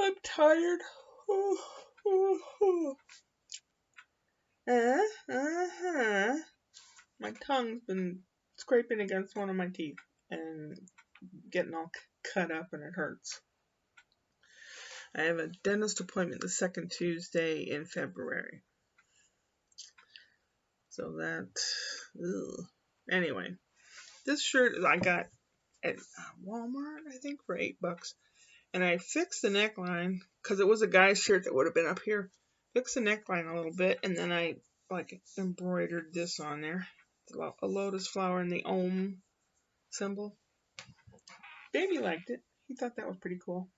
I'm tired. Uh-huh. My tongue's been scraping against one of my teeth and getting all cut up and it hurts. I have a dentist appointment the second Tuesday in February. So that, ugh. Anyway, this shirt I got at Walmart, I think, for $8. And I fixed the neckline because it was a guy's shirt that would have been up here. Fixed the neckline a little bit, and then I embroidered this on there, a lotus flower and the Om symbol. Baby liked it. He thought that was pretty cool.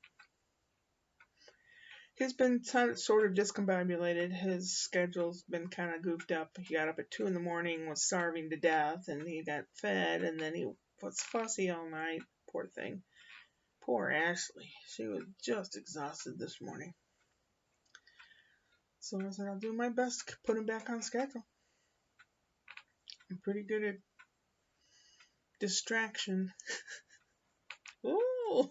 He's been sort of discombobulated. His schedule's been kind of goofed up. He got up at 2 in the morning, was starving to death, and he got fed, and then he was fussy all night. Poor thing. Poor Ashley. She was just exhausted this morning. So I said, I'll do my best to put him back on schedule. I'm pretty good at distraction. Ooh!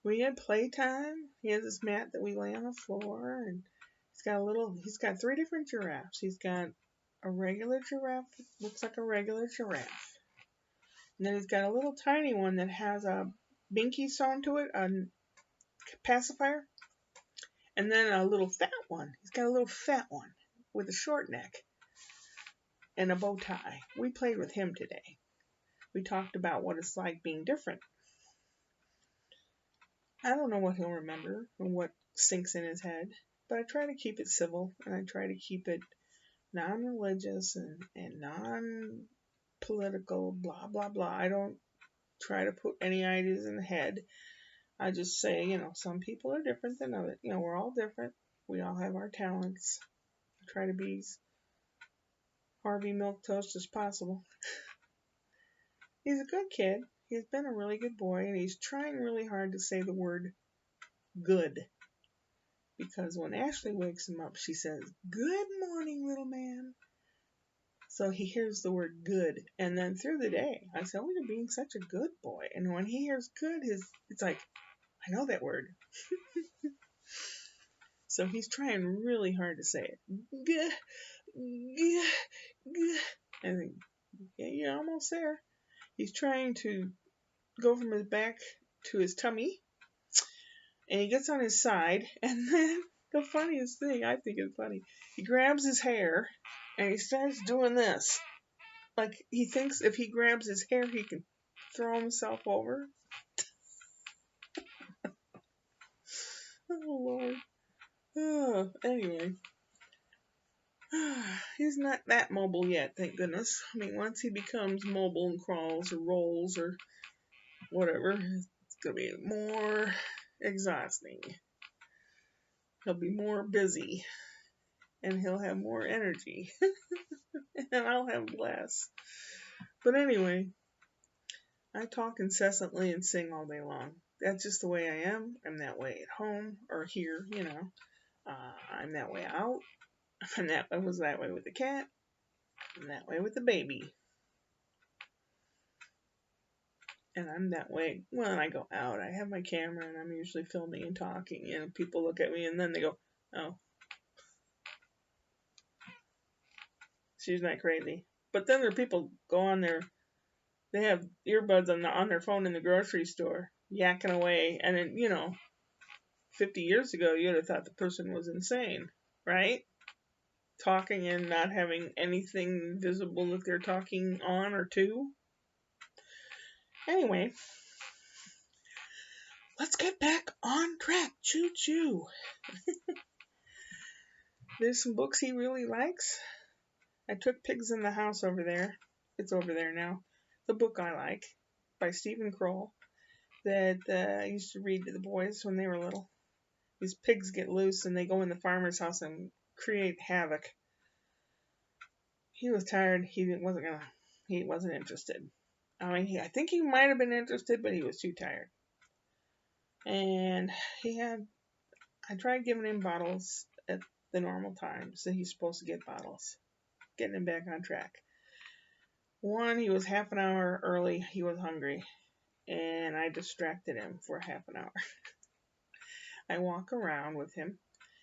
We had playtime. He has this mat that we lay on the floor, and he's got 3 different giraffes. He's got a regular giraffe that looks like a regular giraffe. And then he's got a little tiny one that has a binky sewn to it, a pacifier. And then a little fat one. He's got a little fat one with a short neck and a bow tie. We played with him today. We talked about what it's like being different. I don't know what he'll remember and what sinks in his head, but I try to keep it civil, and I try to keep it non-religious and non-political, blah, blah, blah. I don't try to put any ideas in the head. I just say, some people are different than others. We're all different. We all have our talents. I try to be as Harvey Milquetoast as possible. He's a good kid. He's been a really good boy, and he's trying really hard to say the word good. Because when Ashley wakes him up, she says, "Good morning, little man." So he hears the word good. And then through the day, I said, "Oh, you're being such a good boy." And when he hears good, it's like, I know that word. So he's trying really hard to say it. Good, good, good. I think, yeah, you're almost there. He's trying to go from his back to his tummy. And he gets on his side. And then the funniest thing, I think is funny, he grabs his hair and he starts doing this. Like he thinks if he grabs his hair, he can throw himself over. Oh, Lord. Oh, anyway. He's not that mobile yet, thank goodness. I mean, once he becomes mobile and crawls or rolls or whatever, it's going to be more exhausting. He'll be more busy. And he'll have more energy. And I'll have less. But anyway, I talk incessantly and sing all day long. That's just the way I am. I'm that way at home or here, I'm that way out. I was that way with the cat. I'm that way with the baby. And I'm that way when I go out. I have my camera and I'm usually filming and talking. And people look at me and then they go, "Oh, she's not crazy." But then there are people go on there. They have earbuds on their phone in the grocery store, yakking away. And then, 50 years ago, you'd have thought the person was insane, right? Talking and not having anything visible that they're talking on or to. Anyway, let's get back on track. Choo-choo. There's some books he really likes. I took Pigs in the House over there. It's over there now. The book I like by Stephen Kroll that I used to read to the boys when they were little. These pigs get loose and they go in the farmer's house and create havoc. He was tired. He wasn't interested. I think he might have been interested, but he was too tired. And I tried giving him bottles at the normal times that he's supposed to get bottles. Getting him back on track. One, he was half an hour early. He was hungry. and I distracted him for half an hour. I walk around with him,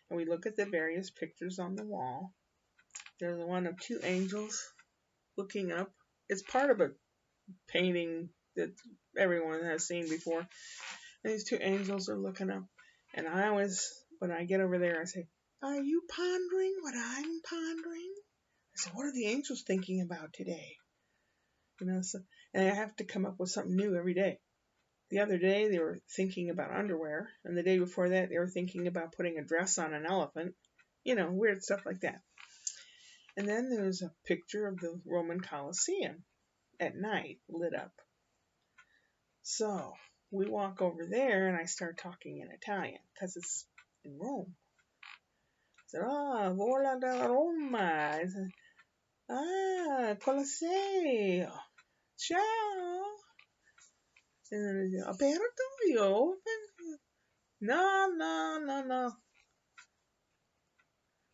and we look at the various pictures on the wall. There's one of two angels looking up. It's part of a painting that everyone has seen before. And these two angels are looking up. And I always, when I get over there, I say, "Are you pondering what I'm pondering?" I said, "What are the angels thinking about today?" So, and I have to come up with something new every day. The other day they were thinking about underwear, and the day before that they were thinking about putting a dress on an elephant. Weird stuff like that. And then there's a picture of the Roman Colosseum at night, lit up. So we walk over there, and I start talking in Italian because it's in Rome. I said, vola da Roma. I said, Colosseo. Ciao. And then aperto, you open? No, no, no, no.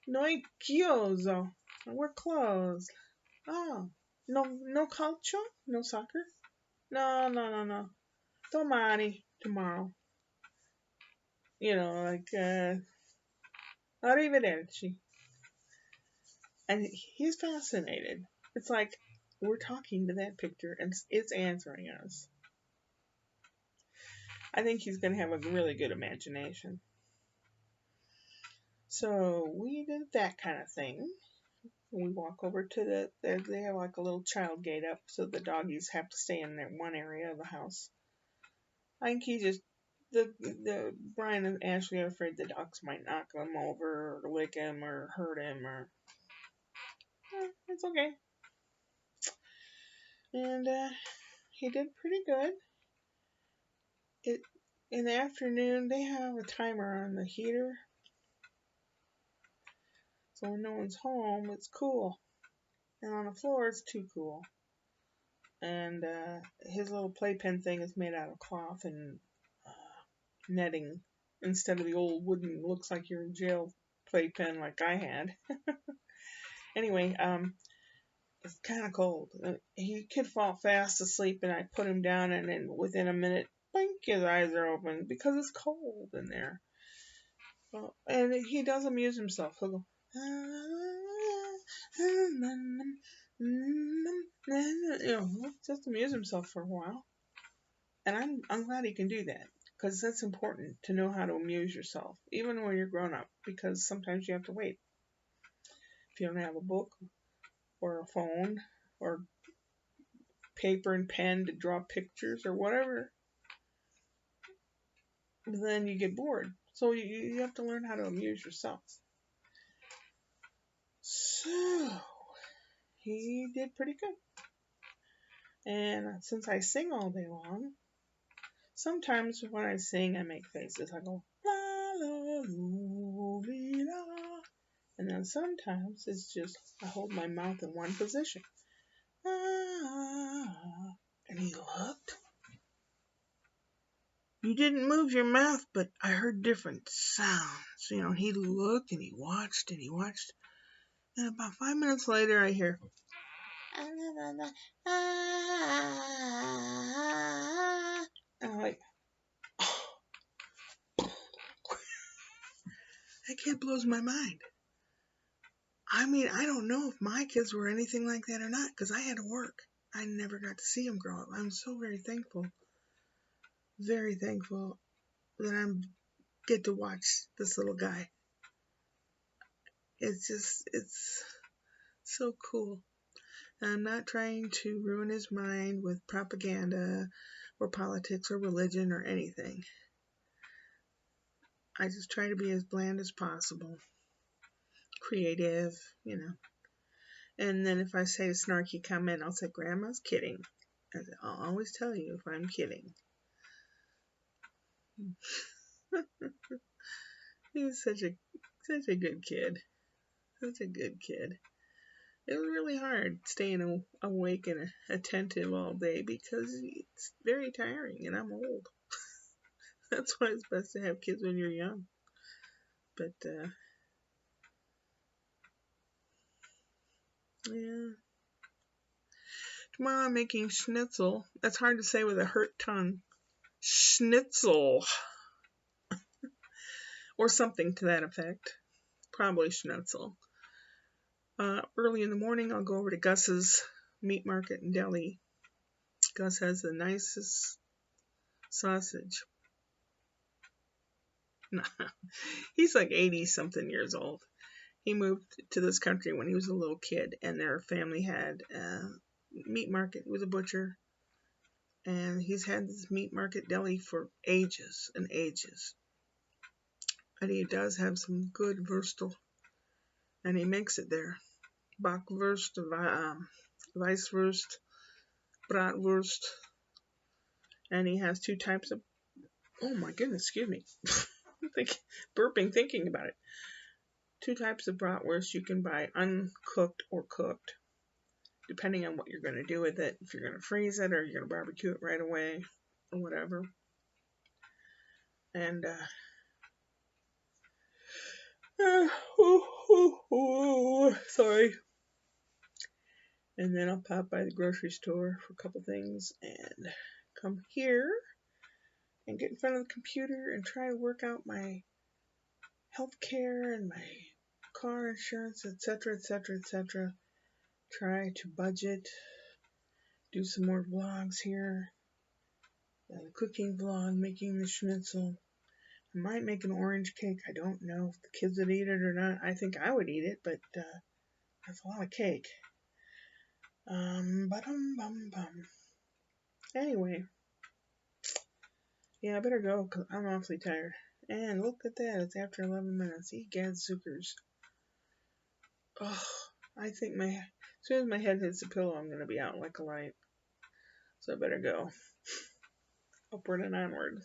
Noi chiuso. We're closed. Oh, no calcio? No soccer? No, no, no, no. Domani, tomorrow. Arrivederci. And he's fascinated. It's like we're talking to that picture and it's answering us. I think he's going to have a really good imagination. So we did that kind of thing. We walk over to they have like a little child gate up, so the doggies have to stay in that one area of the house. I think the Brian and Ashley are afraid the dogs might knock him over or lick him or hurt him it's okay. And he did pretty good. In the afternoon they have a timer on the heater, so when no one's home it's cool, and on the floor it's too cool. And his little playpen thing is made out of cloth and netting instead of the old wooden, looks like you're in jail playpen like I had. Anyway, it's kind of cold. He could fall fast asleep, and I put him down, and then within a minute, blink, his eyes are open because it's cold in there. Well, and he does amuse himself. He'll go, just amuse himself for a while. And I'm glad he can do that, because that's important to know how to amuse yourself, even when you're grown up, because sometimes you have to wait. If you don't have a book or a phone or paper and pen to draw pictures or whatever, then you get bored. So you have to learn how to amuse yourself. So he did pretty good. And since I sing all day long, sometimes when I sing I make faces. I go la la loo lee la. And then sometimes it's just I hold my mouth in one position. And he looked. You didn't move your mouth, but I heard different sounds. He looked and he watched and he watched. And about 5 minutes later, I hear. And I'm like, that kid blows my mind. I mean, I don't know if my kids were anything like that or not, because I had to work. I never got to see them grow up. I'm so very thankful that I get to watch this little guy. It's so cool. I'm not trying to ruin his mind with propaganda or politics or religion or anything. I just try to be as bland as possible. Creative, And then if I say a snarky comment, I'll say, Grandma's kidding. I'll always tell you if I'm kidding. He's such a good kid. Such a good kid. It was really hard staying awake and attentive all day because it's very tiring, and I'm old. That's why it's best to have kids when you're young. But, yeah. tomorrow I'm making schnitzel. That's hard to say with a hurt tongue. Schnitzel. Or something to that effect. Probably schnitzel. Early in the morning, I'll go over to Gus's meat market in Delhi. Gus has the nicest sausage. He's like 80-something years old. He moved to this country when he was a little kid, and their family had a meat market. He was a butcher, and he's had this meat market deli for ages and ages. And he does have some good würstel, and he makes it there. Bockwurst, Weisswurst, Bratwurst, and he has two types of, oh my goodness, excuse me, burping thinking about it. Two types of bratwurst you can buy, uncooked or cooked, depending on what you're going to do with it. If you're going to freeze it or you're going to barbecue it right away or whatever. And sorry. And then I'll pop by the grocery store for a couple things and come here and get in front of the computer and try to work out my health care and my car insurance, etc., etc., etc. Try to budget, do some more vlogs here. The cooking vlog, making the schnitzel. I might make an orange cake. I don't know if the kids would eat it or not. I think I would eat it, but that's a lot of cake. Anyway, yeah, I better go because I'm awfully tired. And look at that, it's after 11 minutes. Egadzukers. Oh, I think as soon as my head hits the pillow, I'm going to be out like a light. So I better go. Upward and onward.